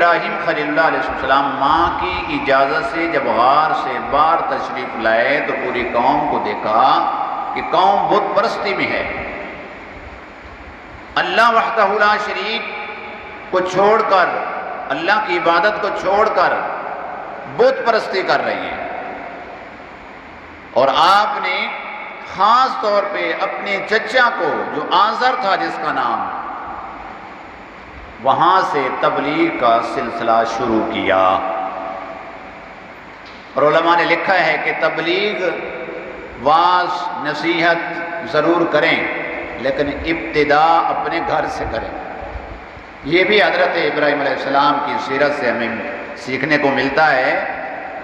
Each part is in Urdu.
ابراہیم خلیل اللہ علیہ السلام ماں کی اجازت سے جب غار سے باہر تشریف لائے تو پوری قوم کو دیکھا کہ قوم بت پرستی میں ہے، اللہ وحدہ لا شریک کو چھوڑ کر، اللہ کی عبادت کو چھوڑ کر بت پرستی کر رہی ہیں۔ اور آپ نے خاص طور پہ اپنے چچا کو جو آزر تھا جس کا نام، وہاں سے تبلیغ کا سلسلہ شروع کیا۔ اور علماء نے لکھا ہے کہ تبلیغ، واعظ، نصیحت ضرور کریں لیکن ابتدا اپنے گھر سے کریں۔ یہ بھی حضرت ابراہیم علیہ السلام کی سیرت سے ہمیں سیکھنے کو ملتا ہے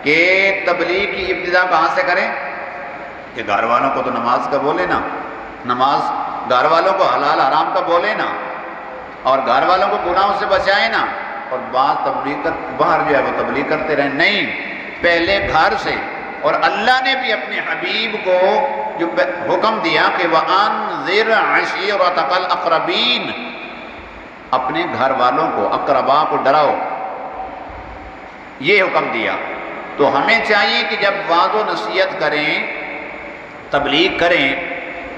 کہ تبلیغ کی ابتدا کہاں سے کریں؟ کہ گھر والوں کو تو نماز کا بولے نا، نماز گھر والوں کو حلال حرام کا بولے نا، اور گھر والوں کو گناہوں سے بچائے نا، اور بات تبلیغ کر باہر جو ہے وہ تبلیغ کرتے رہیں۔ نہیں، پہلے گھر سے۔ اور اللہ نے بھی اپنے حبیب کو جو حکم دیا کہ وَأَنذِرْ عَشِيرَتَكَ الْأَقْرَبِينَ، اپنے گھر والوں کو، اقربا کو ڈراؤ، یہ حکم دیا۔ تو ہمیں چاہیے کہ جب وعظ و نصیحت کریں، تبلیغ کریں،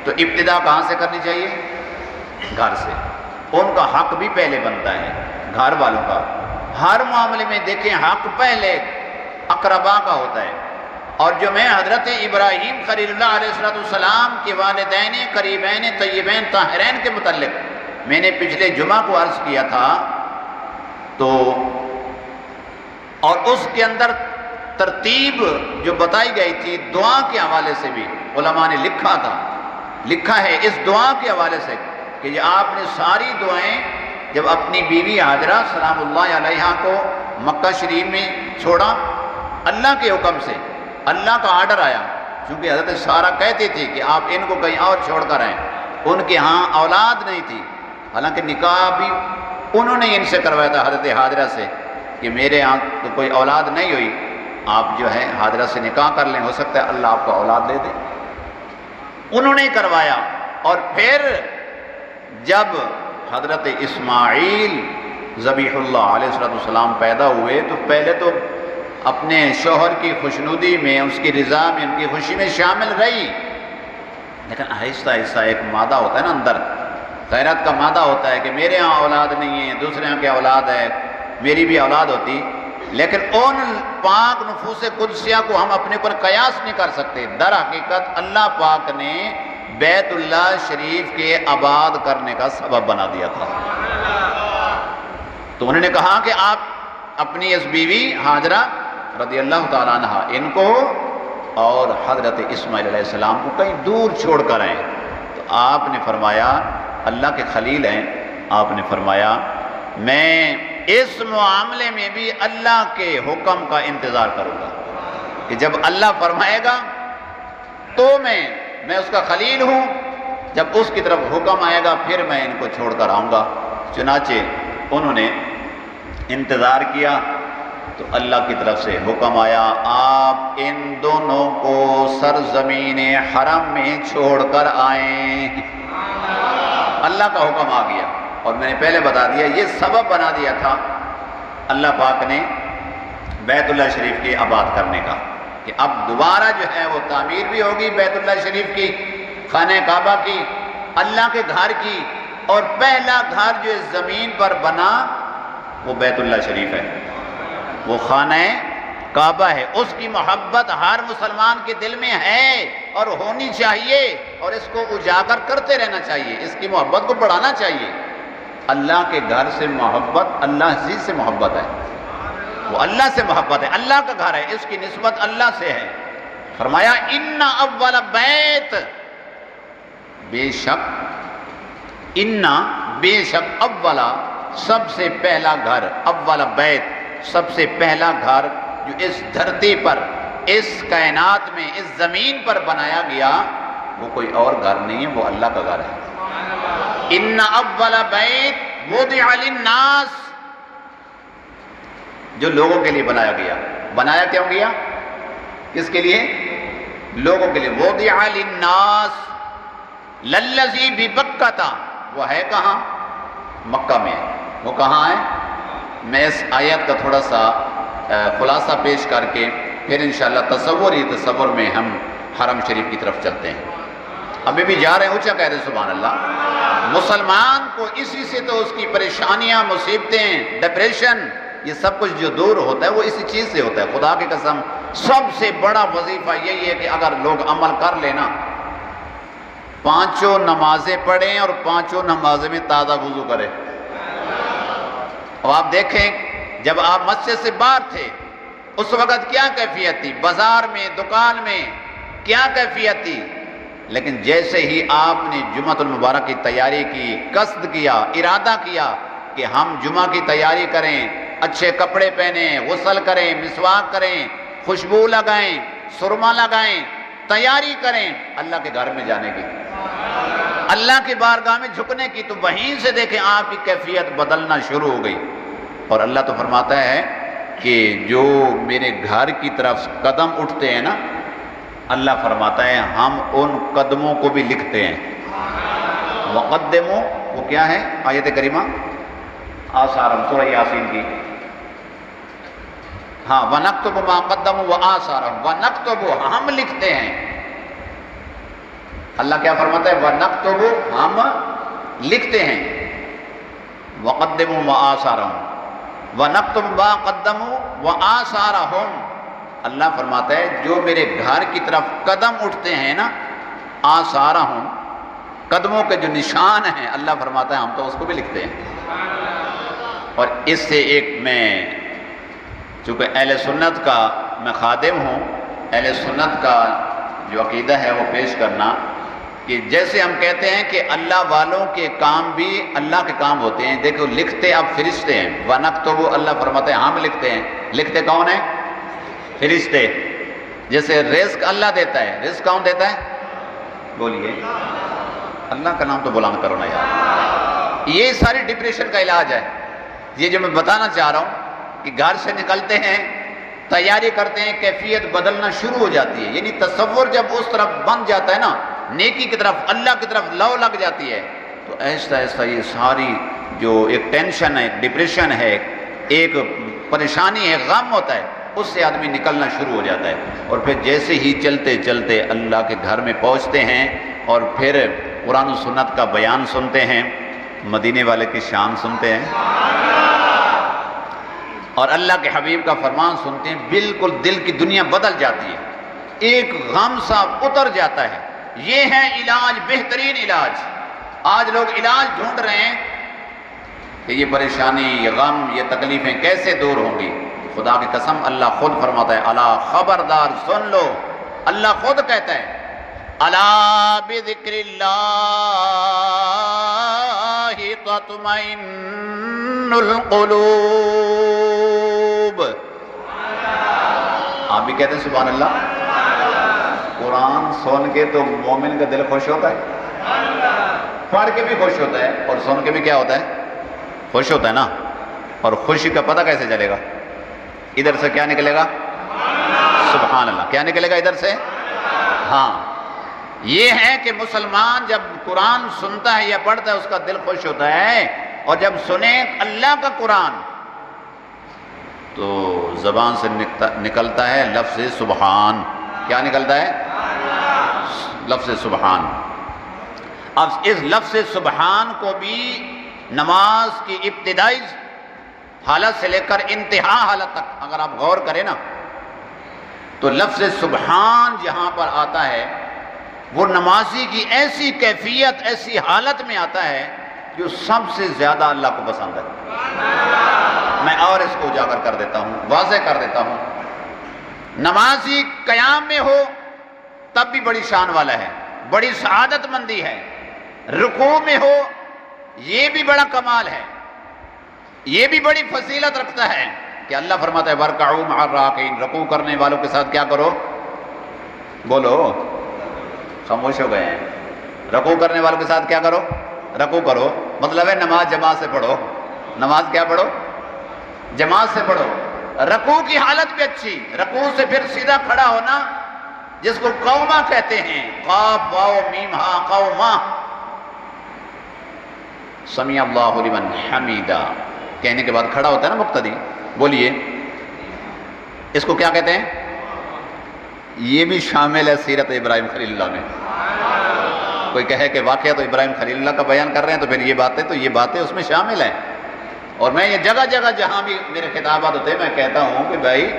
تو ابتدا کہاں سے کرنی چاہیے؟ گھر سے۔ ان کا حق بھی پہلے بنتا ہے، گھر والوں کا۔ ہر معاملے میں دیکھیں حق پہلے اقربا کا ہوتا ہے۔ اور جو میں حضرت ابراہیم خلیل اللہ علیہ السلام کے والدین قریبین طیبین طاہرین کے متعلق میں نے پچھلے جمعہ کو عرض کیا تھا، تو اور اس کے اندر ترتیب جو بتائی گئی تھی دعا کے حوالے سے بھی علماء نے لکھا ہے اس دعا کے حوالے سے کہ یہ آپ نے ساری دعائیں جب اپنی بیوی حاجرہ سلام اللہ علیہا کو مکہ شریف میں چھوڑا، اللہ کے حکم سے، اللہ کا آرڈر آیا، چونکہ حضرت سارہ کہتی تھی کہ آپ ان کو کہیں اور چھوڑ کر آئیں، ان کے ہاں اولاد نہیں تھی، حالانکہ نکاح بھی انہوں نے ان سے کروایا تھا حضرت حاجرہ سے کہ میرے ہاں تو کوئی اولاد نہیں ہوئی، آپ جو ہے حاجرہ سے نکاح کر لیں، ہو سکتا ہے اللہ آپ کو اولاد دے دے۔ انہوں نے کروایا۔ اور پھر جب حضرت اسماعیل ذبیح اللہ علیہ السلام پیدا ہوئے تو پہلے تو اپنے شوہر کی خوشنودی میں، اس کی رضا میں، ان کی خوشی میں شامل رہی، لیکن آہستہ آہستہ ایک مادہ ہوتا ہے نا اندر، غیرت کا مادہ ہوتا ہے کہ میرے ہاں اولاد نہیں ہے، دوسرے ہاں کیا اولاد ہے، میری بھی اولاد ہوتی، لیکن ان پاک نفوس قدسیہ کو ہم اپنے پر قیاس نہیں کر سکتے۔ در حقیقت اللہ پاک نے بیت اللہ شریف کے آباد کرنے کا سبب بنا دیا تھا۔ تو انہوں نے کہا کہ آپ اپنی اس بیوی حاجرہ رضی اللہ تعالیٰ عنہ ان کو اور حضرت اسماعیل علیہ السلام کو کہیں دور چھوڑ کر آئیں۔ تو آپ نے فرمایا، اللہ کے خلیل ہیں، آپ نے فرمایا میں اس معاملے میں بھی اللہ کے حکم کا انتظار کروں گا کہ جب اللہ فرمائے گا تو میں اس کا خلیل ہوں، جب اس کی طرف حکم آئے گا پھر میں ان کو چھوڑ کر آؤں گا۔ چنانچہ انہوں نے انتظار کیا تو اللہ کی طرف سے حکم آیا، آپ ان دونوں کو سرزمین حرم میں چھوڑ کر آئیں۔ اللہ کا حکم آ گیا، اور میں نے پہلے بتا دیا یہ سبب بنا دیا تھا اللہ پاک نے بیت اللہ شریف کے آباد کرنے کا، کہ اب دوبارہ جو ہے وہ تعمیر بھی ہوگی بیت اللہ شریف کی، خانہ کعبہ کی، اللہ کے گھر کی، اور پہلا گھر جو اس زمین پر بنا وہ بیت اللہ شریف ہے، وہ خانہ کعبہ ہے۔ اس کی محبت ہر مسلمان کے دل میں ہے اور ہونی چاہیے، اور اس کو اجاگر کرتے رہنا چاہیے، اس کی محبت کو بڑھانا چاہیے۔ اللہ کے گھر سے محبت اللہ ہی سے محبت ہے، وہ اللہ سے محبت ہے، اللہ کا گھر ہے، اس کی نسبت اللہ سے ہے۔ فرمایا ان اول بیت، بے شک اولا سب سے پہلا گھر، اول بیت سب سے پہلا گھر جو اس دھرتی پر، اس کائنات میں، اس زمین پر بنایا گیا وہ کوئی اور گھر نہیں ہے، وہ اللہ کا گھر ہے۔ ان اول بیت وضع للناس، جو لوگوں کے لیے بنایا گیا، بنایا کیوں گیا؟ کس کے لیے؟ لوگوں کے لیے۔ وضع للناس للذی ببکہ، وہ ہے کہاں؟ مکہ میں۔ وہ کہاں ہے؟ میں اس آیت کا تھوڑا سا خلاصہ پیش کر کے پھر انشاءاللہ تصور میں ہم حرم شریف کی طرف چلتے ہیں. ابھی بھی جا رہے ہیں، اونچا کہہ رہے ہیں سبحان اللہ. مسلمان کو اسی سے تو اس کی پریشانیاں، مصیبتیں، ڈپریشن، یہ سب کچھ جو دور ہوتا ہے وہ اسی چیز سے ہوتا ہے. خدا کی قسم سب سے بڑا وظیفہ یہی ہے کہ اگر لوگ عمل کر لینا، 5 نمازیں پڑھیں اور 5 نمازیں میں تازہ وضو کریں. اب آپ دیکھیں جب آپ مسجد سے باہر تھے اس وقت کیا کیفیت تھی، بازار میں، دکان میں کیا کیفیت تھی، لیکن جیسے ہی آپ نے جمعہ المبارک کی تیاری کی، قصد کیا، ارادہ کیا کہ ہم جمعہ کی تیاری کریں، اچھے کپڑے پہنیں، غسل کریں، مسواک کریں، خوشبو لگائیں، سرما لگائیں، تیاری کریں اللہ کے گھر میں جانے کی، اللہ کی بارگاہ میں جھکنے کی، تو وہیں سے دیکھیں آپ کی کیفیت بدلنا شروع ہو گئی. اور اللہ تو فرماتا ہے کہ جو میرے گھر کی طرف قدم اٹھتے ہیں نا، اللہ فرماتا ہے ہم ان قدموں کو بھی لکھتے ہیں. وقدموا، وہ کیا ہے آیت کریمہ؟ آثارہم، سورہ یاسین کی. ہاں، وَنَكْتُبُ مَا قَدَّمُوا وَآثَارَهُمْ، وَنَكْتُبُ، ہم لکھتے ہیں. اللہ کیا فرماتا ہے؟ وَنَكْتُبُ، ہم لکھتے ہیں. وَقَدِّمُوا وَآثَارَهُمْ، وَنَكْتُبُ مَا قَدَّمُوا وَآثَارَهُمْ. اللہ فرماتا ہے جو میرے گھر کی طرف قدم اٹھتے ہیں نا، آثارہم، قدموں کے جو نشان ہیں، اللہ فرماتا ہے ہم تو اس کو بھی لکھتے ہیں. اور اس سے ایک میں چونکہ اہل سنت کا میں خادم ہوں، اہل سنت کا جو عقیدہ ہے وہ پیش کرنا کہ جیسے ہم کہتے ہیں کہ اللہ والوں کے کام بھی اللہ کے کام ہوتے ہیں. دیکھو لکھتے اب فرشتے ہیں. وَنَكْتُبُ، اللہ فرماتا ہے ہم لکھتے ہیں. لکھتے کون ہیں؟ فرشتے. جیسے رزق اللہ دیتا ہے، رزق کون دیتا ہے؟ بولیے، اللہ کا نام تو بلند کرو نا یار. یہ ساری ڈپریشن کا علاج ہے. یہ جو میں بتانا چاہ رہا ہوں کہ گھر سے نکلتے ہیں، تیاری کرتے ہیں، کیفیت بدلنا شروع ہو جاتی ہے. یعنی تصور جب اس طرف بن جاتا ہے نا، نیکی کی طرف، اللہ کی طرف لو لگ جاتی ہے، تو ایسا ایسا یہ ساری جو ایک ٹینشن ہے، ایک ڈپریشن ہے، ایک پریشانی ہے، غم ہوتا ہے، اس سے آدمی نکلنا شروع ہو جاتا ہے. اور پھر جیسے ہی چلتے چلتے اللہ کے گھر میں پہنچتے ہیں اور پھر قرآن و سنت کا بیان سنتے ہیں، مدینے والے کی شان سنتے ہیں اور اللہ کے حبیب کا فرمان سنتے ہیں، بالکل دل کی دنیا بدل جاتی ہے، ایک غم سا اتر جاتا ہے. یہ ہے علاج، بہترین علاج. آج لوگ علاج ڈھونڈ رہے ہیں کہ یہ پریشانی، یہ غم، یہ تکلیفیں کیسے دور ہوں گی. خدا کی قسم اللہ خود فرماتا ہے، الا خبردار سن لو، اللہ خود کہتا ہے الا بذکر اللہ تطمئن القلوب. آپ بھی کہتے ہیں سبحان اللہ. قرآن سن کے تو مومن کا دل خوش ہوتا ہے، پڑھ کے بھی خوش ہوتا ہے اور سن کے بھی کیا ہوتا ہے؟ خوش ہوتا ہے نا. اور خوشی کا پتہ کیسے چلے گا؟ ادھر سے کیا نکلے گا؟ سبحان اللہ. کیا نکلے گا ادھر سے؟ ہاں، یہ ہے کہ مسلمان جب قرآن سنتا ہے یا پڑھتا ہے اس کا دل خوش ہوتا ہے. اور جب سنے اللہ کا قرآن تو زبان سے نکلتا ہے لفظ سبحان. کیا نکلتا ہے؟ لفظ سبحان. اب اس لفظ سبحان کو بھی نماز کی ابتدائی حالت سے لے کر انتہا حالت تک اگر آپ غور کریں نا، تو لفظ سبحان جہاں پر آتا ہے وہ نمازی کی ایسی کیفیت، ایسی حالت میں آتا ہے جو سب سے زیادہ اللہ کو پسند ہے. میں اور اس کو اجاگر کر دیتا ہوں، واضح کر دیتا ہوں. نمازی قیام میں ہو تب بھی بڑی شان والا ہے، بڑی سعادت مندی ہے. رکوع میں ہو یہ بھی بڑا کمال ہے، یہ بھی بڑی فضیلت رکھتا ہے کہ اللہ فرماتا ہے وَارْكَعُوا مَعَ الرَّاكِعِينَ. رکوع کرنے والوں کے ساتھ کیا کرو؟ بولو، خاموش ہو گئے ہیں. رکوع کرنے والوں کے ساتھ کیا کرو؟ رکوع کرو. مطلب ہے نماز جماعت سے پڑھو. نماز کیا پڑھو؟ جماعت سے پڑھو. رکوع کی حالت بھی اچھی. رکوع سے پھر سیدھا کھڑا ہونا جس کو قومہ کہتے ہیں، قاف واو میم ہا قومہ. سمیع اللہ لمن حمیدہ. کہنے کے بعد کھڑا ہوتا ہے نا مقتدی. بولیے اس کو کیا کہتے ہیں؟ یہ بھی شامل ہے سیرت ابراہیم خلیل اللہ میں. کوئی کہے کہ واقعہ تو ابراہیم خلیل اللہ کا بیان کر رہے ہیں تو پھر یہ باتیں اس میں شامل ہیں. اور میں یہ جگہ جگہ جہاں بھی میرے خطابات ہوتے ہیں میں کہتا ہوں کہ بھائی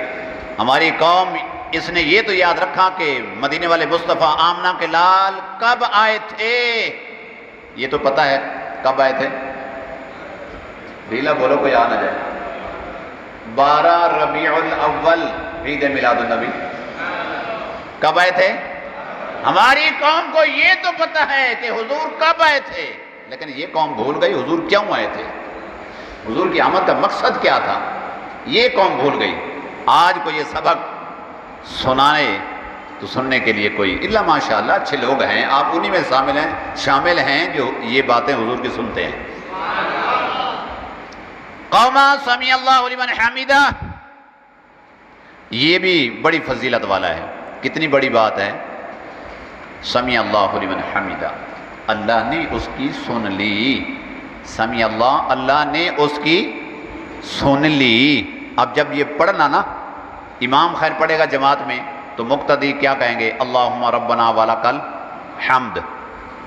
ہماری قوم اس نے یہ تو یاد رکھا کہ مدینے والے مصطفیٰ آمنہ کے لال کب آئے تھے. یہ تو پتہ ہے کب آئے تھے. ڈھیلا بولو کوئی آ نہ جائے. 12 ربیع الاول عید میلاد النبی. کب آئے تھے؟ ہماری قوم کو یہ تو پتہ ہے کہ حضور کب آئے تھے، لیکن یہ قوم بھول گئی حضور کیوں آئے تھے، حضور کی آمد کا مقصد کیا تھا، یہ قوم بھول گئی. آج کو یہ سبق سنائے تو سننے کے لیے کوئی الا ماشاءاللہ اچھے لوگ ہیں، آپ انہی میں شامل ہیں جو یہ باتیں حضور کی سنتے ہیں. قوما سمی اللہ لمن حمیدہ، یہ بھی بڑی فضیلت والا ہے. کتنی بڑی بات ہے. سمی اللہ لمن حمیدہ، اللہ نے اس کی سن لی. سمی اللہ، اللہ نے اس کی سن لی. اب جب یہ پڑھنا نا، امام خیر پڑھے گا جماعت میں تو مقتدی کیا کہیں گے؟ اللہم ربنا ولکل حمد.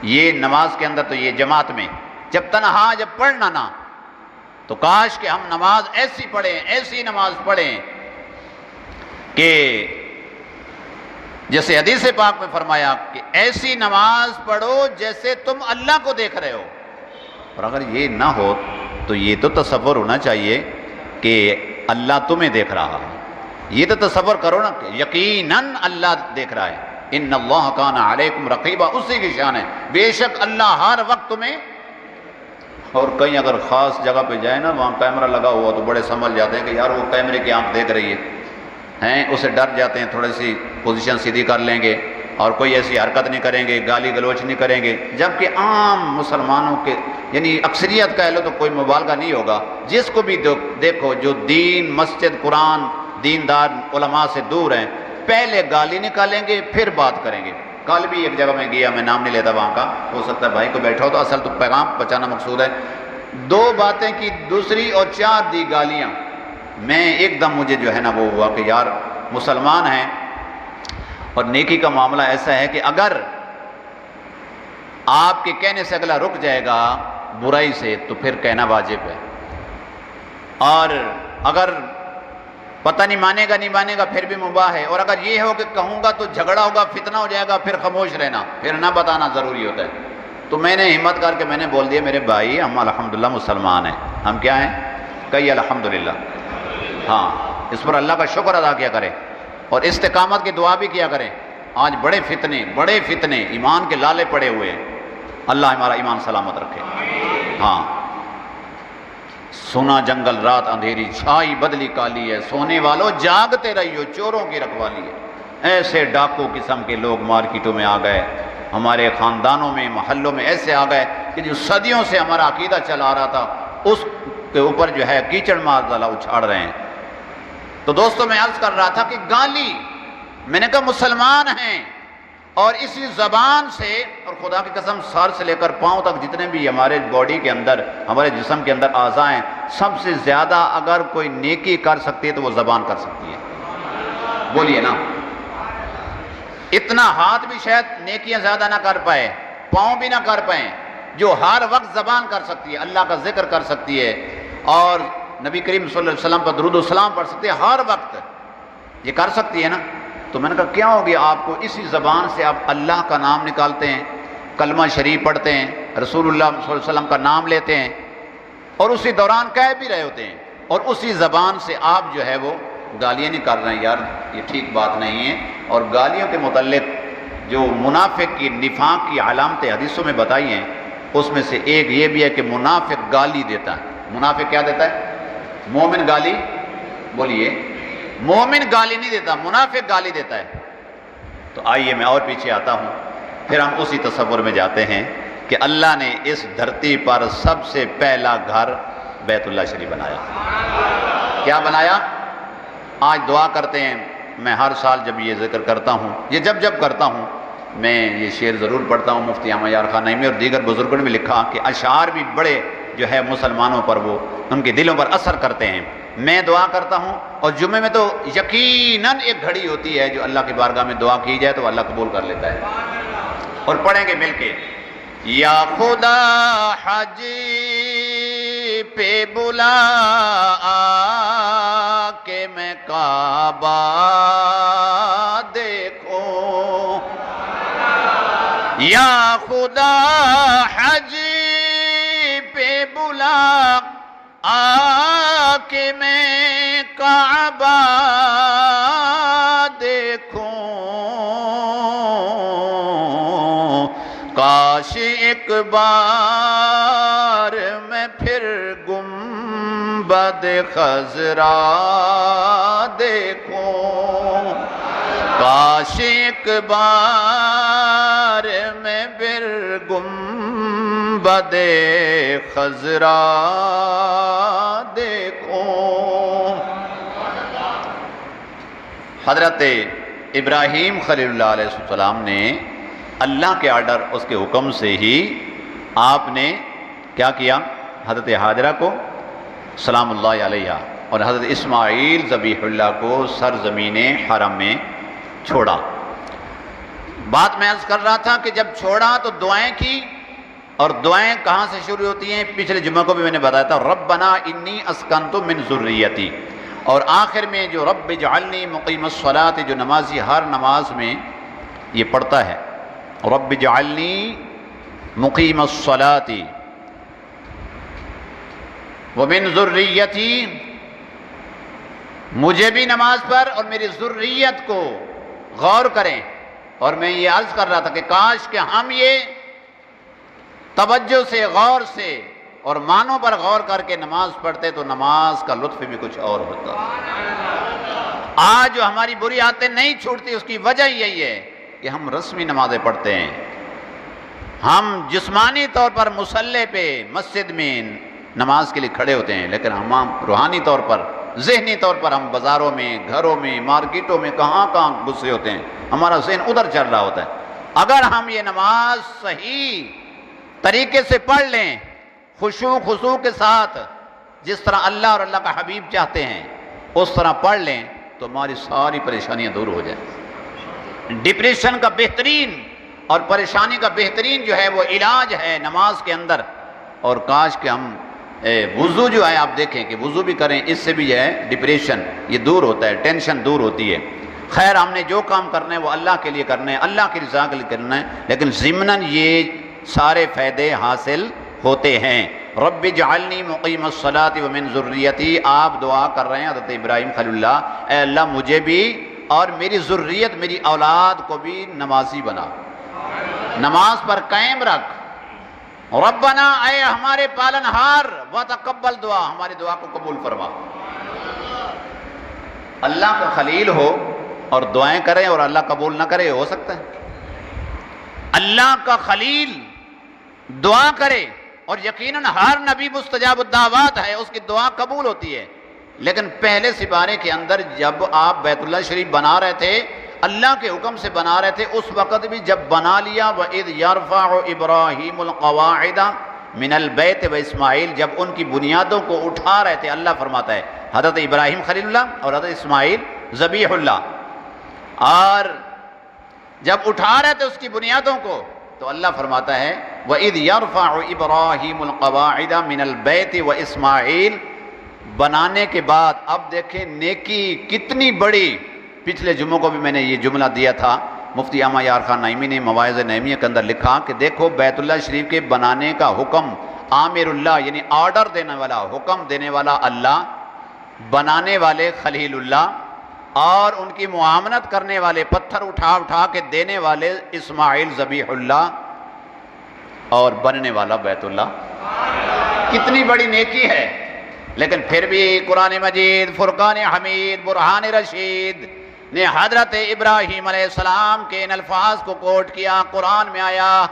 یہ نماز کے اندر تو یہ جماعت میں. جب تنہا جب پڑھنا نا تو کاش کہ ہم نماز ایسی پڑھیں، ایسی نماز پڑھیں کہ جیسے حدیث پاک میں فرمایا کہ ایسی نماز پڑھو جیسے تم اللہ کو دیکھ رہے ہو. اور اگر یہ نہ ہو تو یہ تو تصور ہونا چاہیے کہ اللہ تمہیں دیکھ رہا ہے. یہ تو تصور کرو نا کہ یقیناً اللہ دیکھ رہا ہے. ان اللہ کان علیکم رقیبا، اسی کی شان ہے. بے شک اللہ ہر وقت تمہیں. اور کہیں اگر خاص جگہ پہ جائے نا وہاں کیمرہ لگا ہوا تو بڑے سمجھ جاتے ہیں کہ یار وہ کیمرے کی آنکھ دیکھ رہی ہے، اسے ڈر جاتے ہیں، تھوڑی سی پوزیشن سیدھی کر لیں گے اور کوئی ایسی حرکت نہیں کریں گے، گالی گلوچ نہیں کریں گے. جبکہ عام مسلمانوں کے یعنی اکثریت کہہ لو تو کوئی مبالغہ نہیں ہوگا. جس کو بھی دیکھو جو دین، مسجد، قرآن، دیندار علماء سے دور ہیں، پہلے گالی نکالیں گے پھر بات کریں گے. کل بھی ایک جگہ میں گیا، میں نام نہیں لیتا وہاں کا، ہو سکتا ہے بھائی کو بیٹھا ہو تو اصل تو پیغام بچانا مقصود ہے. 2 باتیں کی دوسری اور 4 دی گالیاں. میں ایک دم مجھے جو ہے نا وہ ہوا کہ یار مسلمان ہیں اور نیکی کا معاملہ ایسا ہے کہ اگر آپ کے کہنے سے اگلا رک جائے گا برائی سے تو پھر کہنا واجب ہے. اور اگر پتہ نہیں مانے گا پھر بھی مباح ہے. اور اگر یہ ہو کہ کہوں گا تو جھگڑا ہوگا، فتنہ ہو جائے گا، پھر خاموش رہنا، پھر نہ بتانا ضروری ہوتا ہے. تو میں نے ہمت کر کے میں نے بول دیا میرے بھائی ہم الحمدللہ مسلمان ہیں. ہم کیا ہیں؟ کہیے الحمدللہ. ہاں، اس پر اللہ کا شکر ادا کیا کریں اور استقامت کی دعا بھی کیا کریں. آج بڑے فتنے ایمان کے لالے پڑے ہوئے ہیں. اللہ ہمارا ایمان سلامت رکھے. ہاں، سنا جنگل رات اندھیری، چھائی بدلی کالی ہے، سونے والوں جاگتے رہیو چوروں کی رکھوالی ہے. ایسے ڈاکو قسم کے لوگ مارکیٹوں میں آ گئے، ہمارے خاندانوں میں، محلوں میں ایسے آ گئے کہ جو صدیوں سے ہمارا عقیدہ چلا آ رہا تھا اس کے اوپر جو ہے کیچڑ مار ڈالا اچھاڑ رہے ہیں. تو دوستوں میں عرض کر رہا تھا کہ گالی، میں نے کہا مسلمان ہیں اور اسی زبان سے، اور خدا کی قسم سر سے لے کر پاؤں تک جتنے بھی ہمارے باڈی کے اندر، ہمارے جسم کے اندر اعضاء ہیں، سب سے زیادہ اگر کوئی نیکی کر سکتی ہے تو وہ زبان کر سکتی ہے. بولیے نا. اتنا ہاتھ بھی شاید نیکیاں زیادہ نہ کر پائے، پاؤں بھی نہ کر پائیں، جو ہر وقت زبان کر سکتی ہے، اللہ کا ذکر کر سکتی ہے اور نبی کریم صلی اللہ علیہ وسلم پر درود و سلام پڑھ سکتی ہے ہر وقت. یہ کر سکتی ہے نا. تو میں نے کہا کیا ہو گیا آپ کو؟ اسی زبان سے آپ اللہ کا نام نکالتے ہیں، کلمہ شریف پڑھتے ہیں، رسول اللہ صلی اللہ علیہ وسلم کا نام لیتے ہیں اور اسی دوران کہہ بھی رہے ہوتے ہیں، اور اسی زبان سے آپ جو ہے وہ گالیاں نہیں کر رہے ہیں. یار یہ ٹھیک بات نہیں ہے. اور گالیوں کے متعلق جو منافق کی نفاق کی علامتیں حدیثوں میں بتائی ہیں اس میں سے ایک یہ بھی ہے کہ منافق گالی دیتا ہے. منافق کیا دیتا ہے؟ مومن گالی. بولیے. مومن گالی نہیں دیتا، منافق گالی دیتا ہے. تو آئیے میں اور پیچھے آتا ہوں، پھر ہم اسی تصور میں جاتے ہیں کہ اللہ نے اس دھرتی پر سب سے پہلا گھر بیت اللہ شریف بنایا. کیا بنایا؟ آج دعا کرتے ہیں. میں ہر سال جب یہ ذکر کرتا ہوں، یہ جب کرتا ہوں، میں یہ شعر ضرور پڑھتا ہوں. مفتی احمد یار خان نعیمی اور دیگر بزرگوں نے بھی لکھا کہ اشعار بھی بڑے جو ہے مسلمانوں پر وہ ان کے دلوں پر اثر کرتے ہیں۔ میں دعا کرتا ہوں، اور جمعے میں تو یقیناً ایک گھڑی ہوتی ہے جو اللہ کی بارگاہ میں دعا کی جائے تو اللہ قبول کر لیتا ہے، اور پڑھیں گے مل کے، یا خدا حج پہ بلا کہ میں کعبہ دیکھوں، یا خدا حج پہ بلا کہ میں کعبہ دیکھوں، کاش ایک بار میں پھر گنبد خضرا دیکھوں، کاش ایک بار میں پھر گنبد خضرا دیکھوں۔ حضرت ابراہیم خلیل اللہ علیہ السلام نے اللہ کے آرڈر، اس کے حکم سے ہی آپ نے کیا کیا؟ حضرت حاجرہ کو سلام اللہ علیہ اور حضرت اسماعیل ذبیح اللہ کو سرزمین حرم میں چھوڑا۔ بات میں عرض کر رہا تھا کہ جب چھوڑا تو دعائیں کی، اور دعائیں کہاں سے شروع ہوتی ہیں؟ پچھلے جمعہ کو بھی میں نے بتایا تھا، ربنا انی اسکنت من ذریتی، اور آخر میں جو رب اجعلنی مقیم الصلاۃ، جو نمازی ہر نماز میں یہ پڑھتا ہے، رب اجعلنی مقیم الصلاۃ ومن ذریتی، مجھے بھی نماز پر اور میری ذریت کو غور کریں۔ اور میں یہ عرض کر رہا تھا کہ کاش کہ ہم یہ توجہ سے، غور سے اور معنوں پر غور کر کے نماز پڑھتے تو نماز کا لطف بھی کچھ اور ہوتا۔ آج جو ہماری بری عادتیں نہیں چھوٹتی، اس کی وجہ یہی ہے کہ ہم رسمی نمازیں پڑھتے ہیں، ہم جسمانی طور پر مصلی پہ مسجد میں نماز کے لیے کھڑے ہوتے ہیں، لیکن ہم روحانی طور پر، ذہنی طور پر ہم بازاروں میں، گھروں میں، مارکیٹوں میں کہاں گھسے ہوتے ہیں، ہمارا ذہن ادھر چل رہا ہوتا ہے۔ اگر ہم یہ نماز صحیح طریقے سے پڑھ لیں، خضوع کے ساتھ، جس طرح اللہ اور اللہ کا حبیب چاہتے ہیں اس طرح پڑھ لیں، تو ہماری ساری پریشانیاں دور ہو جائیں۔ ڈپریشن کا بہترین اور پریشانی کا بہترین جو ہے وہ علاج ہے نماز کے اندر۔ اور کاش کہ ہم وضو جو ہے، آپ دیکھیں کہ وضو بھی کریں، اس سے بھی جو ہے ڈپریشن یہ دور ہوتا ہے، ٹینشن دور ہوتی ہے۔ خیر، ہم نے جو کام کرنا ہے وہ اللہ کے لیے کرنا ہے، اللہ کی رضا کے لیے کرنا ہے، لیکن ضمناً یہ سارے فائدے حاصل ہوتے ہیں۔ رب اجعلنی مقیم الصلاۃ ومن ذریتی، آپ دعا کر رہے ہیں حضرت ابراہیم خلیل اللہ، اے اللہ مجھے بھی اور میری ذریت، میری اولاد کو بھی نمازی بنا، نماز پر قائم رکھ۔ ربنا، اے ہمارے پالنہار، وتقبل دعا، ہماری دعا کو قبول فرما۔ اللہ کا خلیل ہو اور دعائیں کریں اور اللہ قبول نہ کرے، ہو سکتا ہے؟ اللہ کا خلیل دعا کرے، اور یقیناً ہر نبی مستجاب الدعوات ہے، اس کی دعا قبول ہوتی ہے، لیکن پہلے سپارے کے اندر جب آپ بیت اللہ شریف بنا رہے تھے، اللہ کے حکم سے بنا رہے تھے، اس وقت بھی جب بنا لیا، وَإِذْ يَرْفَعُ إِبْرَاهِيمُ الْقَوَاعِدَ مِنَ الْبَيْتِ وَإِسْمَاعِيلُ، جب ان کی بنیادوں کو اٹھا رہے تھے، اللہ فرماتا ہے حضرت ابراہیم خلیل اللہ اور حضرت اسماعیل ذبیح اللہ، اور جب اٹھا رہے تھے اس کی بنیادوں کو، تو اللہ فرماتا ہے وَإِذْ يَرْفَعُ إِبْرَاهِيمُ الْقَوَاعِدَ مِنَ الْبَيْتِ وَإِسْمَاعِيلُ، بنانے کے بعد اب دیکھیں نیکی کتنی بڑی۔ پچھلے جمعوں کو بھی میں نے یہ جملہ دیا تھا، مفتی احمد یار خان نعیمی نے مواعظ نعیمیہ کے اندر لکھا کہ دیکھو بیت اللہ شریف کے بنانے کا حکم عامر اللہ، یعنی آرڈر دینے والا، حکم دینے والا اللہ، بنانے والے خلیل اللہ، اور ان کی معاملت کرنے والے، پتھر اٹھا اٹھا کے دینے والے اسماعیل ذبیح اللہ، اور بننے والا بیت اللہ۔ کتنی بڑی نیکی ہے، لیکن پھر بھی قرآن مجید، فرقان حمید، برہان رشید نے حضرت ابراہیم علیہ السلام کے ان الفاظ کو کوٹ کیا۔ قرآن میں آیا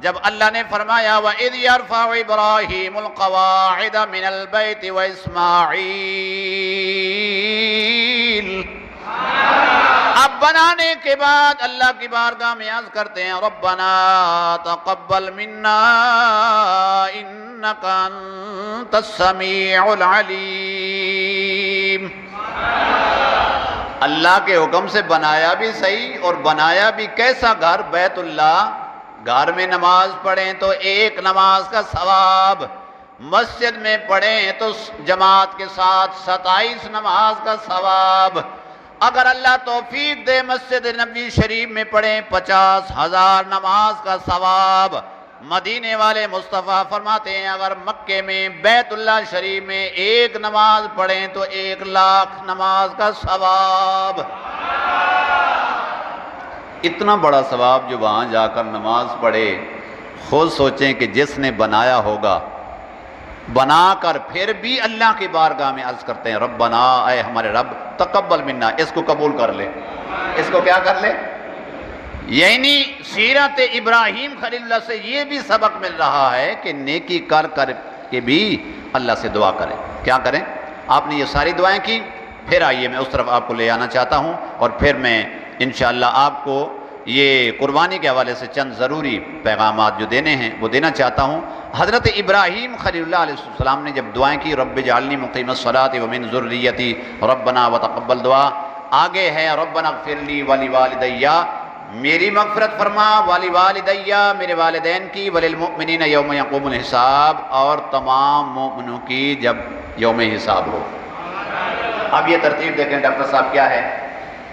جب اللہ نے فرمایا وَإِذْ يَرْفَعُ إِبْرَاهِيمُ الْقَوَاعِدَ مِنَ الْبَيْتِ وَإِسْمَاعِيلُ، اب بنانے کے بعد اللہ کی بارگاہ میں عرض کرتے ہیں ربنا تقبل منا إنك أنت السميع العليم. اللہ کے حکم سے بنایا بھی صحیح، اور بنایا بھی کیسا گھر؟ بیت اللہ. گھر میں نماز پڑھیں تو ایک نماز کا ثواب، مسجد میں پڑھیں تو جماعت کے ساتھ 27 نماز کا ثواب. اگر اللہ توفیق دے مسجد نبوی شریف میں پڑھیں 50,000 نماز کا ثواب. مدینے والے مصطفیٰ فرماتے ہیں اگر مکے میں بیت اللہ شریف میں ایک نماز پڑھیں تو 1,00,000 نماز کا ثواب. اتنا بڑا ثواب جو وہاں جا کر نماز پڑھے. خود سوچیں کہ جس نے بنایا ہوگا، بنا کر پھر بھی اللہ کی بارگاہ میں عرض کرتے ہیں ربنا، اے ہمارے رب تقبل منا، اس کو قبول کر لے. اس کو کیا کر لے؟ یعنی سیرت ابراہیم خلیل اللہ سے یہ بھی سبق مل رہا ہے کہ نیکی کر کر کے بھی اللہ سے دعا کریں. کیا کریں؟ آپ نے یہ ساری دعائیں کی. پھر آئیے میں اس طرف آپ کو لے آنا چاہتا ہوں، اور پھر میں انشاءاللہ آپ کو یہ قربانی کے حوالے سے چند ضروری پیغامات جو دینے ہیں وہ دینا چاہتا ہوں. حضرت ابراہیم خلیل اللہ علیہ السلام نے جب دعائیں کی رب اجعلنی مقیم الصلاۃ ومن ذریتی ربنا وتقبل دعا، آگے ہے ربنا اغفر لی ولوالدی، میری مغفرت فرما، ولوالدی میرے والدین کی، وللمؤمنین یوم یقوم الحساب اور تمام مومنوں کی جب یوم حساب ہو. اب یہ ترتیب دیکھیں ڈاکٹر صاحب کیا ہے.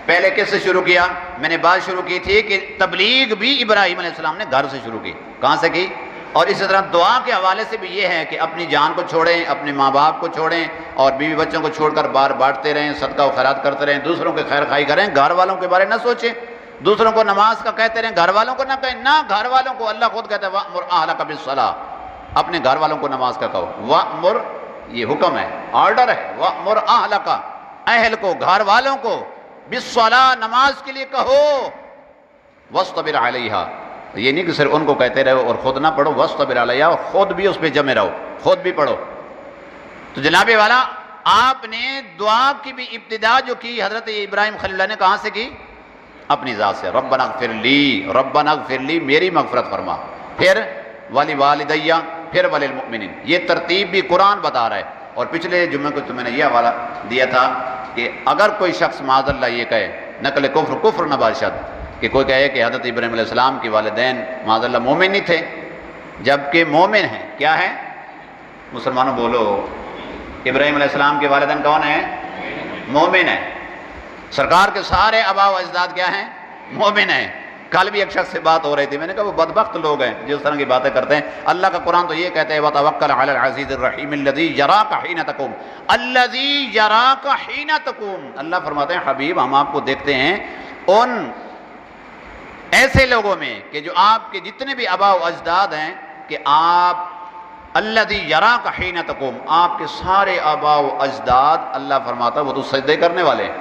پہلے کس سے شروع کیا؟ میں نے بات شروع کی تھی کہ تبلیغ بھی ابراہیم علیہ السلام نے گھر سے شروع کی. کہاں سے کی؟ اور اسی طرح دعا کے حوالے سے بھی یہ ہے کہ اپنی جان کو چھوڑیں، اپنے ماں باپ کو چھوڑیں، اور بیوی بچوں کو چھوڑ کر بار بانٹتے رہیں، صدقہ و خیرات کرتے رہیں، دوسروں کے خیر خواہی کریں. گھر والوں کے بارے نہ سوچیں، دوسروں کو نماز کا کہتے رہیں، گھر والوں کو نہ کہیں. نہ، گھر والوں کو اللہ خود کہتا ہے وَأْمُرْ أَهْلَكَ بِالصَّلَاةِ، اپنے گھر والوں کو نماز کا کہو. وَأْمُرْ یہ حکم ہے، آرڈر ہے. وَأْمُرْ أَهْلَكَ اہل کو، گھر والوں کو، بالصلاۃ نماز کے لیے کہو. وَاصْطَبِرْ عَلَيْهَا یہ نہیں کہ صرف ان کو کہتے رہو اور خود نہ پڑھو. وَاصْطَبِرْ عَلَيْهَا خود بھی اس پہ جمے رہو، خود بھی پڑھو. تو جناب والا آپ نے دعا کی بھی ابتدا جو کی حضرت ابراہیم خلیل اللہ نے کہاں سے کی؟ اپنی ذات سے. ربنا اغفر لی، ربنا اغفر لی میری مغفرت فرما. پھر ولوالدی، پھر وللمؤمنین. یہ ترتیب بھی قرآن بتا رہا ہے. اور پچھلے جمعے کو تو میں نے یہ حوالہ دیا تھا کہ اگر کوئی شخص معاذ اللہ یہ کہے نقل کفر کفر نہ باشد، کہ کوئی کہے کہ حضرت ابراہیم علیہ السلام کے والدین معاذ اللہ مومن نہیں تھے، جبکہ مومن ہیں. کیا ہے؟ مسلمانوں بولو، ابراہیم علیہ السلام کے والدین کون ہیں؟ مومن ہیں. سرکار کے سارے آباء و اجداد کیا ہیں؟ مومن ہیں. کل بھی ایک شخص سے بات ہو رہی تھی، میں نے کہا وہ بدبخت لوگ ہیں جو اس طرح کی باتیں کرتے ہیں. اللہ کا قرآن تو یہ کہتا ہے وَتَوَكَّلْ عَلَى الْعَزِيزِ الرَّحِيمِ الَّذِي يَرَاكَ حِينَ تَقُومُ، الَّذِي يَرَاكَ حِينَ تَقُومُ. اللہ فرماتے ہیں حبیب ہم آپ کو دیکھتے ہیں ان ایسے لوگوں میں کہ جو آپ کے جتنے بھی آباء و اجداد ہیں کہ آپ الَّذِي يَرَاكَ حِينَ تَقُومُ، آپ کے سارے آباء و اجداد اللہ فرماتا ہے وہ تو سجدے کرنے والے ہیں،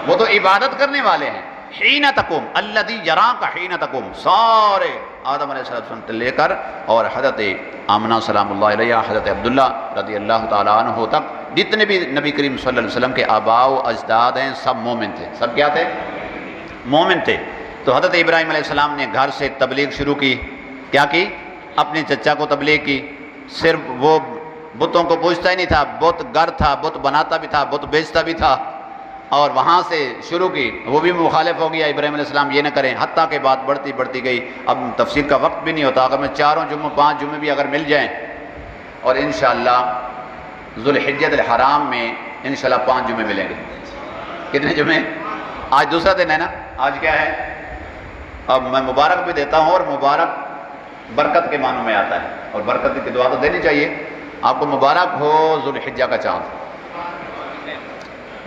وہ تو عبادت کرنے والے ہیں. حین تقوم الذی یراک حین تقوم، سارے آدم علیہ السلام سے لے کر اور حضرت آمنہ سلام اللہ علیہ، حضرت عبداللہ رضی اللہ تعالیٰ عنہ تک جتنے بھی نبی کریم صلی اللہ علیہ وسلم کے آباء و اجداد ہیں سب مومن تھے. سب کیا تھے؟ مومن تھے. تو حضرت ابراہیم علیہ السلام نے گھر سے تبلیغ شروع کی. کیا کی؟ اپنے چچا کو تبلیغ کی. صرف وہ بتوں کو پوچھتا ہی نہیں تھا، بت گر تھا، بت بناتا بھی تھا، بت بیچتا بھی تھا، اور وہاں سے شروع کی. وہ بھی مخالف ہو گیا، ابراہیم علیہ السلام یہ نہ کریں، حتیٰ کہ بات بڑھتی گئی. اب تفسیر کا وقت بھی نہیں ہوتا، اگر میں 4 جمعہ 5 جمعے بھی اگر مل جائیں، اور انشاءاللہ ذوالحجۃ الحرام میں انشاءاللہ 5 جمعے ملیں گے. کتنے جمعے؟ آج دوسرا دن ہے نا. آج کیا ہے؟ اب میں مبارک بھی دیتا ہوں، اور مبارک برکت کے معنوں میں آتا ہے، اور برکت کی دعا تو دینی چاہیے. آپ کو مبارک ہو ذوالحجہ کا چاند.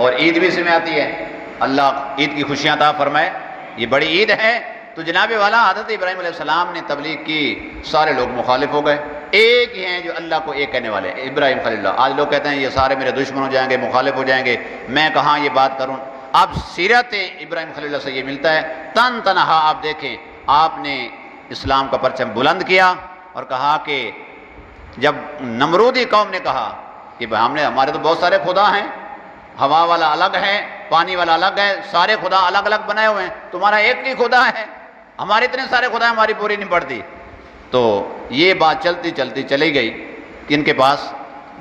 اور عید بھی اس میں آتی ہے، اللہ عید کی خوشیاں عطا فرمائے، یہ بڑی عید ہے. تو جناب والا حضرت ابراہیم علیہ السلام نے تبلیغ کی، سارے لوگ مخالف ہو گئے. ایک ہی ہیں جو اللہ کو ایک کہنے والے، ابراہیم خلیل اللہ. آج لوگ کہتے ہیں یہ سارے میرے دشمن ہو جائیں گے، مخالف ہو جائیں گے، میں کہاں یہ بات کروں. اب سیرت ابراہیم خلیل اللہ سے یہ ملتا ہے. تن تنہا آپ دیکھیں، آپ نے اسلام کا پرچم بلند کیا اور کہا کہ جب نمرودی قوم نے کہا کہ ہمارے تو بہت سارے خدا ہیں، ہوا والا الگ ہے، پانی والا الگ ہے، سارے خدا الگ الگ بنائے ہوئے ہیں، تمہارا ایک ہی خدا ہے، ہمارے اتنے سارے خدا ہیں، ہماری پوری نہیں پڑتی. تو یہ بات چلتی چلی گئی. ان کے پاس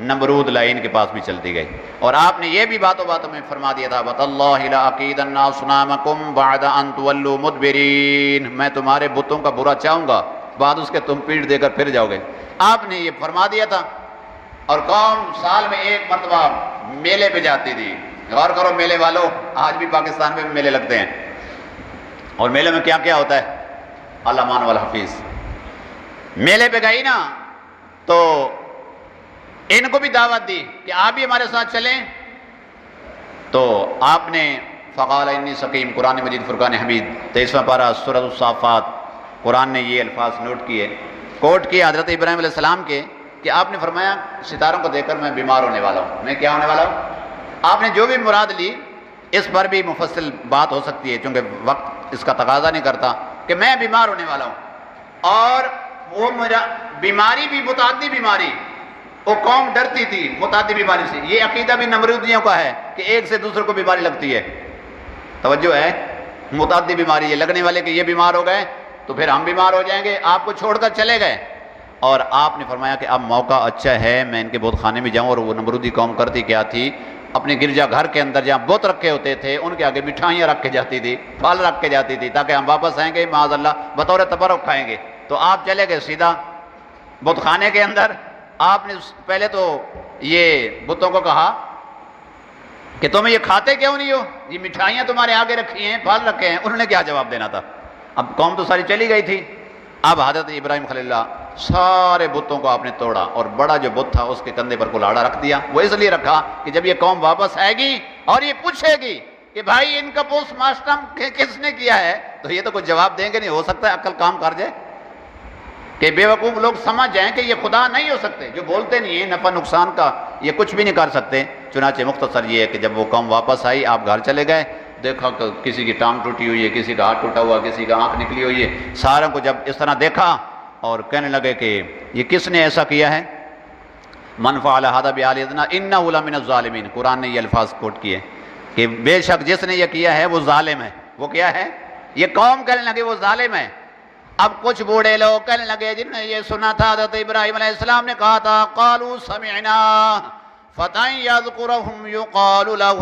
نمرود لائے، ان کے پاس بھی چلتی گئی. اور آپ نے یہ بھی باتوں باتوں میں فرما دیا تھا وَتَاللَّهِ لَأَكِيدَنَّ أَصْنَامَكُمْ بَعْدَ أَن تُوَلُّوا مُدْبِرِينَ، میں تمہارے بتوں کا برا چاہوں گا، بعد اس کے تم پیٹ دے کر پھر جاؤ گے. آپ نے یہ فرما دیا تھا. اور قوم سال میں ایک مرتبہ میلے پہ جاتی تھی. غور کرو میلے والوں، آج بھی پاکستان میں بھی میلے لگتے ہیں، اور میلے میں کیا کیا ہوتا ہے؟ اللہ مان والحفیظ. میلے پہ گئی نا تو ان کو بھی دعوت دی کہ آپ بھی ہمارے ساتھ چلیں. تو آپ نے فقال انی سقیم، قرآن مجید فرقان حمید 23واں پارہ سورۃ الصافات، قرآن نے یہ الفاظ کوٹ کیے حضرت ابراہیم علیہ السلام کے، کہ آپ نے فرمایا ستاروں کو دیکھ کر میں بیمار ہونے والا ہوں. میں کیا ہونے والا ہوں؟ آپ نے جو بھی مراد لی اس پر بھی مفصل بات ہو سکتی ہے، چونکہ وقت اس کا تقاضا نہیں کرتا، کہ میں بیمار ہونے والا ہوں. اور وہ میرا بیماری بھی متعدی بیماری، وہ قوم ڈرتی تھی متعدی بیماری سے. یہ عقیدہ بھی نمرودیوں کا ہے کہ ایک سے دوسرے کو بیماری لگتی ہے. توجہ ہے، متعدی بیماری یہ لگنے والے کہ یہ بیمار ہو گئے تو پھر ہم بیمار ہو جائیں گے، آپ کو چھوڑ کر چلے گئے. اور آپ نے فرمایا کہ اب موقع اچھا ہے میں ان کے بت خانے میں جاؤں. اور وہ نمرودی قوم کرتی کیا تھی؟ اپنے گرجا گھر کے اندر جہاں بت رکھے ہوتے تھے ان کے آگے مٹھائیاں رکھ کے جاتی تھی، پھل رکھ کے جاتی تھی، تاکہ ہم واپس آئیں گے معاذ اللہ بطور تبرک کھائیں گے. تو آپ چلے گئے سیدھا بت خانے کے اندر. آپ نے پہلے تو یہ بتوں کو کہا کہ تم یہ کھاتے کیوں نہیں ہو؟ یہ مٹھائیاں تمہارے آگے رکھی ہیں، پھل رکھے ہیں. انہوں نے کیا جواب دینا تھا؟ اب قوم تو ساری چلی گئی تھی. اب حضرت ابراہیم خلیل اللہ سارے بتوں کو آپ نے توڑا، اور بڑا جو بت تھا اس کے کندھے پر کلاڑا رکھ دیا. وہ اس لیے رکھا کہ جب یہ قوم واپس آئے گی اور یہ پوچھے گی کہ بھائی ان کا پوسٹ ماسٹم کس نے کیا ہے، تو یہ تو کچھ جواب دیں گے نہیں. ہو سکتا ہے عقل کام کر جائے کہ بے وقوف لوگ سمجھ جائیں کہ یہ خدا نہیں ہو سکتے، جو بولتے نہیں ہیں نفع نقصان کا یہ کچھ بھی نہیں کر سکتے. چنانچہ مختصر یہ ہے کہ جب وہ قوم واپس آئی آپ گھر چلے گئے، دیکھا کہ کسی کی ٹانگ ٹوٹی ہوئی ہے، کسی کا ہاتھ ٹوٹا ہوا، کسی کا آنکھ نکلی ہوئی ہے. ساروں کو جب اس طرح دیکھا اور کہنے لگے کہ یہ کس نے ایسا کیا ہے؟ من فعل هذا بآلهتنا انه لمن الظالمین. قرآن نے یہ الفاظ کوٹ کیے کہ بے شک جس نے یہ کیا ہے وہ ظالم ہے. وہ کیا ہے؟ یہ قوم کہنے لگے وہ ظالم ہے. اب کچھ بوڑھے لوگ کہنے لگے جنہوں نے یہ سنا تھا حضرت ابراہیم علیہ السلام نے کہا تھا قالوا سمعنا فتى يذكرهم يقال له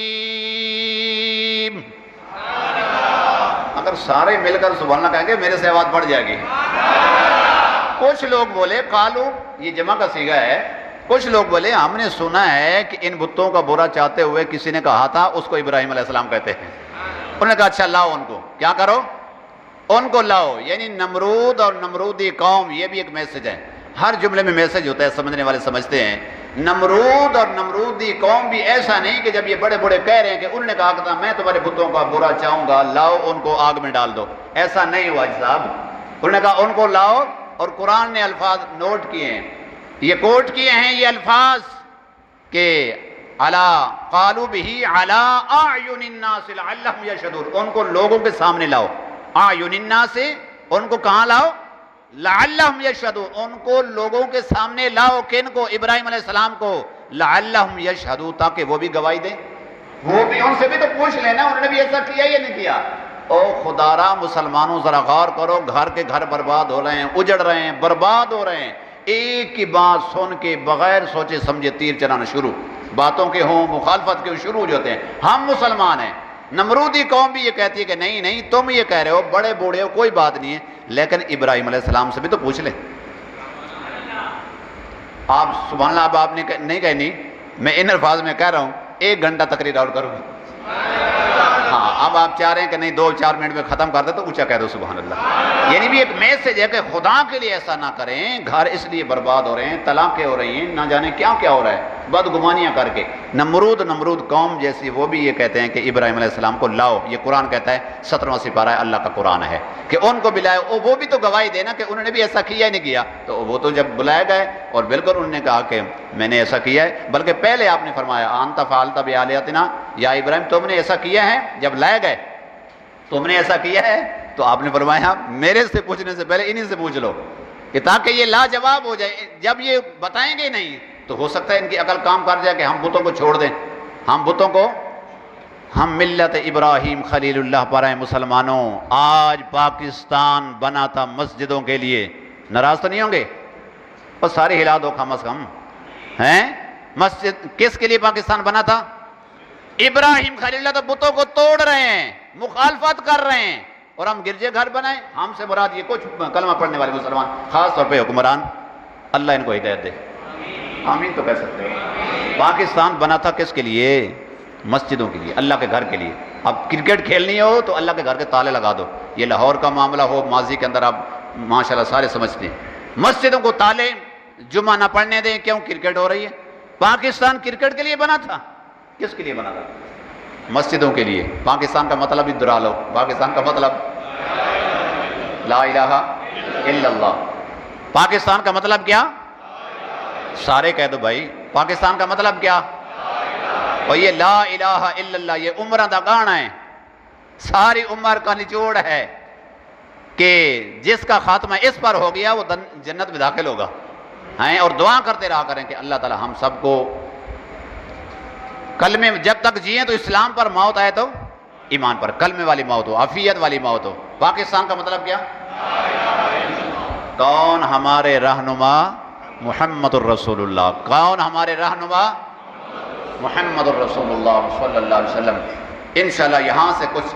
ابراہیم. اگر سارے مل کر سبحان اللہ کہیں گے میرے سے آواز بڑھ جائے گی. کچھ لوگ بولے قالو، یہ جمع کا صیغہ ہے، کچھ لوگ بولے ہم نے سنا ہے کہ ان بتوں کا برا چاہتے ہوئے کسی نے کہا تھا، اس کو ابراہیم علیہ السلام کہتے ہیں. انہوں نے کہا اچھا لاؤ ان کو، کیا کرو؟ ان کو لاؤ. یعنی نمرود اور نمرودی قوم، یہ بھی ایک میسج ہے. ہر جملے میں میسج ہوتا ہے، سمجھنے والے سمجھتے ہیں. نمرود اور نمرودی قوم بھی ایسا نہیں کہ جب یہ بڑے بڑے کہہ رہے ہیں کہ انہوں نے کہا کہ میں تمہارے بتوں کا برا چاہوں گا، لاؤ ان کو آگ میں ڈال دو. ایسا نہیں ہوا صاحب. انہوں نے کہا ان کو لاؤ. اور قرآن نے الفاظ نوٹ کیے ہیں، یہ کوٹ کیے ہیں یہ الفاظ کہ عَلَىٰ قَالُوا بِهِ عَلَىٰ أَعْيُنِ النَّاسِ لَعَلَّهُمْ يَشْهَدُونَ. ان کو لوگوں کے سامنے لاؤ. أَعْيُنِ النَّاسِ ان کو کہاں لاؤ؟ لَعَلَّهُمْ يَشْهَدُونَ ان کو لوگوں کے سامنے لاؤ. کن کو؟ ابراہیم علیہ السلام کو. لَعَلَّهُمْ يَشْهَدُونَ تاکہ وہ بھی گواہی دیں. وہ بھی ان سے بھی تو پوچھ لینا انہوں نے بھی ایسا کیا یا نہیں کیا. او خدارا مسلمانوں ذرا غور کرو، گھر کے گھر برباد ہو رہے ہیں، اجڑ رہے ہیں، برباد ہو رہے ہیں. ایک کی بات سن کے بغیر سوچے سمجھے تیر چلانا شروع، باتوں کے ہوں مخالفت کے شروع ہوتے ہیں. ہم مسلمان ہیں. نمرودی قوم بھی یہ کہتی ہے کہ نہیں نہیں تم یہ کہہ رہے ہو، بڑے بوڑھے ہو، کوئی بات نہیں ہے، لیکن ابراہیم علیہ السلام سے بھی تو پوچھ لیں. آپ سبحان اللہ اب آپ نے نہیں کہنی، میں ان الفاظ میں کہہ رہا ہوں 1 گھنٹہ تقریر اور کروں گی. ہاں اب آپ چاہ رہے ہیں کہ نہیں 2-4 منٹ میں ختم کر دے تو اونچا کہہ دو سبحان اللہ. یعنی بھی ایک میسج ہے کہ خدا کے لیے ایسا نہ کریں. گھر اس لیے برباد ہو رہے ہیں، طلاقیں ہو رہی ہیں، نہ جانے کیا کیا ہو رہا ہے بدگمانیاں کر کے. نمرود قوم جیسی وہ بھی یہ کہتے ہیں کہ ابراہیم علیہ السلام کو لاؤ. یہ قرآن کہتا ہے 17واں سپارہ ہے اللہ کا قرآن ہے کہ ان کو بلائے. وہ بھی تو گواہی دینا کہ انہوں نے بھی ایسا کیا نہیں کیا. تو وہ تو جب بلائے گئے اور بالکل انہوں نے کہا کہ میں نے ایسا کیا ہے. بلکہ پہلے آپ نے فرمایا انت فعلت بآلہتنا یا ابراہیم تم نے ایسا کیا ہے. جب لائے گئے تم نے ایسا کیا ہے تو آپ نے فرمایا میرے سے پوچھنے سے پہلے انہی سے پوچھ لو کہ تاکہ یہ لاجواب ہو جائے. جب یہ بتائیں گے نہیں تو ہو سکتا ہے ان کی عقل کام کر جائے کہ ہم بتوں کو چھوڑ دیں. ہم بتوں کو، ہم ملت ابراہیم خلیل اللہ پر ہیں. مسلمانوں آج پاکستان بنا تھا مسجدوں کے لیے، ناراض تو نہیں ہوں گے؟ اور سارے ہلا دو کم از کم ہیں. مسجد کس کے لیے پاکستان بنا تھا؟ ابراہیم خلیل اللہ تو بتوں کو توڑ رہے ہیں، مخالفت کر رہے ہیں، اور ہم گرجے گھر بنائیں. ہم سے مراد یہ کچھ کلمہ پڑھنے والے مسلمان، خاص طور پہ حکمران، اللہ ان کو ہدایت دے. آمین تو کہہ سکتے ہو. پاکستان بنا تھا کس کے لیے؟ مسجدوں کے لیے، اللہ کے گھر کے لیے. اب کرکٹ کھیلنی ہو تو اللہ کے گھر کے تالے لگا دو. یہ لاہور کا معاملہ ہو، ماضی کے اندر آپ ماشاءاللہ سارے سمجھتے ہیں. مسجدوں کو تالے، جمعہ نہ پڑھنے دیں، کیوں؟ کرکٹ ہو رہی ہے. پاکستان کرکٹ کے لیے بنا تھا. کس کے لیے بنا تھا؟ مسجدوں کے لیے. پاکستان کا مطلب ہی دہرا لو. پاکستان کا مطلب لا الہ الا اللہ. پاکستان کا مطلب کیا؟ سارے کہہ دو بھائی. پاکستان کا مطلب کیا؟ اور یہ لا الہ الا اللہ یہ عمرہ دا گانا ہے، ساری عمر کا نچوڑ ہے کہ جس کا خاتمہ اس پر ہو گیا وہ جنت میں داخل ہوگا. ہیں اور دعا کرتے رہا کریں کہ اللہ تعالی ہم سب کو کلمے جب تک جئیں تو اسلام پر، موت آئے تو ایمان پر، کلمے والی موت ہو، عافیت والی موت ہو. پاکستان کا مطلب کیا؟ کون ہمارے رہنما؟ محمد الرسول اللہ. کون ہمارے رہنما؟ محمد الرسول اللہ صلی اللہ علیہ وسلم. انشاءاللہ یہاں سے کچھ